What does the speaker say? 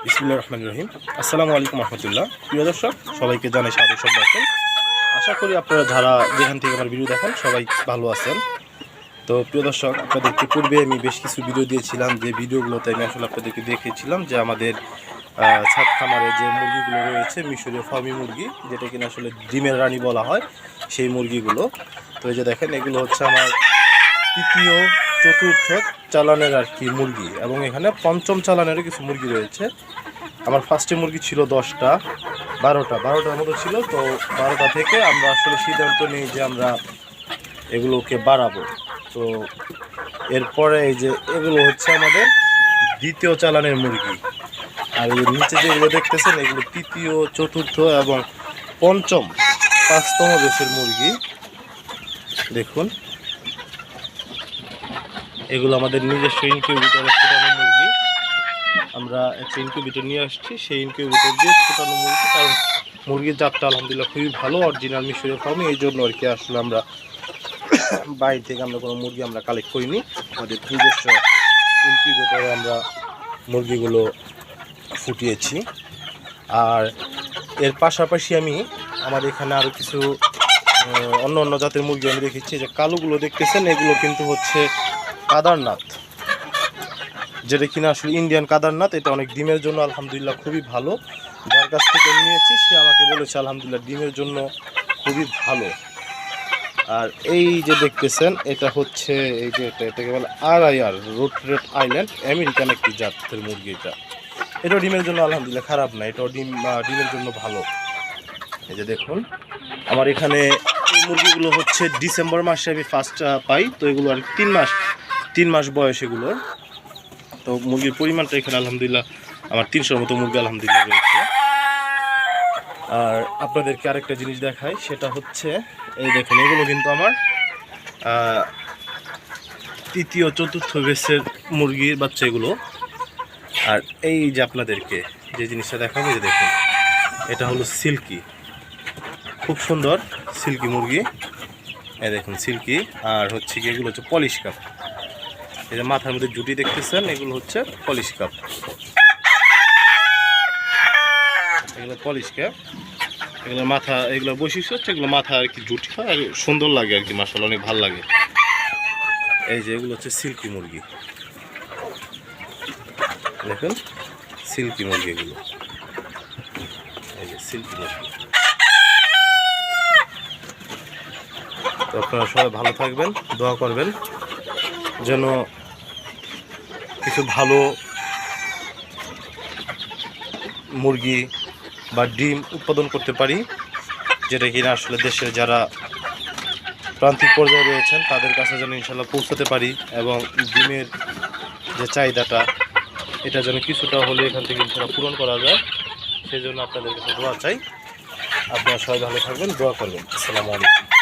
বিসমিল্লাহির রহমানির রহিম। আসসালামু আলাইকুম রহমতুল্লাহ। প্রিয় দর্শক, সবাইকে জানাই স্বাগত। আছেন, আশা করি আপনারা যারা যেখান থেকে আমার ভিডিও দেখেন সবাই ভালো আছেন। তো প্রিয় দর্শক, আপনাদেরকে পূর্বে আমি বেশ কিছু ভিডিও দিয়েছিলাম, যে ভিডিওগুলোতে আমি আসলে আপনাদেরকে দেখিয়েছিলাম যে আমাদের ছাদ খামারে যে মুরগিগুলো রয়েছে, মিশরীয় ফার্মি মুরগি, যেটা কিনা আসলে ডিমের রানী বলা হয়, সেই মুরগিগুলো। তো এই যে দেখেন, এগুলো হচ্ছে আমার তৃতীয় চতুর্থ চালানের আর কি মুরগি, এবং এখানে পঞ্চম চালানেরও কিছু মুরগি রয়েছে। আমার ফার্স্টে মুরগি ছিল 10টা 12টার মতো ছিল। তো 12টা থেকে আমরা আসলে সিদ্ধান্ত নিই যে আমরা এগুলোকে বাড়াবো। তো এরপরে এই যে এগুলো হচ্ছে আমাদের দ্বিতীয় চালানের মুরগি, আর এই নিচে যেগুলো দেখতেছেন এগুলো তৃতীয়, চতুর্থ এবং পঞ্চম 5তম বেসের মুরগি। দেখুন, এগুলো আমাদের নিজস্ব ইনকিউবেটরে ফোটানো মুরগি। আমরা একটা ইনকিউবেটর নিয়ে আসছি, সেই ইনকিউবেটর দিয়ে ফোটানো মুরগি। কারণ মুরগির জাতটা আলহামদুলিল্লাহ খুবই ভালো, অরিজিনাল মিশরীয় ফার্মে। এই জন্য আর কি আসলে আমরা বাইরে থেকে আমরা কোনো মুরগি আমরা কালেক্ট করিনি, আমাদের নিজস্ব ইনকিউবেটরে আমরা মুরগিগুলো ফুটিয়েছি। আর এর পাশাপাশি আমি আমার এখানে আরও কিছু অন্য অন্য জাতের মুরগি আমি রেখেছি। যে কালোগুলো দেখতেছেন, এগুলো কিন্তু হচ্ছে কাদারনাথ, যেটা কিনা আসলে ইন্ডিয়ান কাদারনাথ। এটা অনেক ডিমের জন্য আলহামদুলিল্লাহ খুবই ভালো। যার কাছ থেকে নিয়েছি সে আমাকে বলেছে আলহামদুলিল্লাহ ডিমের জন্য খুবই ভালো। আর এই যে দেখতেছেন, এটা হচ্ছে এই যে এটাকে বলে RIR, road red island, American একটি জাতের মুরগি। এটাও ডিমের জন্য আলহামদুলিল্লাহ খারাপ না, এটাও ডিমের জন্য ভালো। এই যে দেখুন, আমার এখানে এই মুরগিগুলো হচ্ছে ডিসেম্বর মাসে আমি ফার্স্ট পাই। তো এগুলো আর 3 মাস বয়স এগুলো। তো মুরগির পরিমাণটা এখানে আলহামদুলিল্লাহ আমার 300-র মতো মুরগি আলহামদুলিল্লাহ রয়েছে। আর আপনাদেরকে আরেকটা জিনিস দেখাই, সেটা হচ্ছে এই দেখুন, এগুলো কিন্তু আমার তৃতীয়, চতুর্থ বেসের মুরগির বাচ্চা এগুলো। আর এই যে আপনাদেরকে যে জিনিসটা দেখাবো, যে দেখুন, এটা হলো সিল্কি, খুব সুন্দর সিল্কি মুরগি। এই দেখুন সিল্কি। আর হচ্ছে কি, এগুলো হচ্ছে পলিশ কাপ। এই যে মাথার মধ্যে জুটি দেখতেছেন, এগুলো হচ্ছে পলিশ কাপ, এগুলো পলিশ কাপ। এগুলো মাথা, এগুলো বৈশিষ্ট্য হচ্ছে এগুলো মাথা আর কি জুটি হয়, আর সুন্দর লাগে আর কি, মাশাআল্লাহ অনেক ভালো লাগে। এই যে এগুলো হচ্ছে সিল্কি মুরগি, দেখুন সিল্কি মুরগি এগুলো। এই যে সিল্কি মুরগি। তো আপনারা সবাই ভালো থাকবেন, দোয়া করবেন যেন কিছু ভালো মুরগি বা ডিম উৎপাদন করতে পারি, যেটা কিনা আসলে দেশের যারা প্রান্তিক পর্যায়ে রয়েছেন তাদের কাছে যেন ইনশাল্লাহ পৌঁছাতে পারি, এবং ডিমের যে চাহিদাটা এটা যেন কিছুটা হলে এখান থেকে ইনশাল্লাহ পূরণ করা যায়। সেই জন্য আপনাদের কাছে দোয়া চাই। আপনারা সবাই ভালো থাকবেন, দোয়া করবেন। আসসালামু আলাইকুম।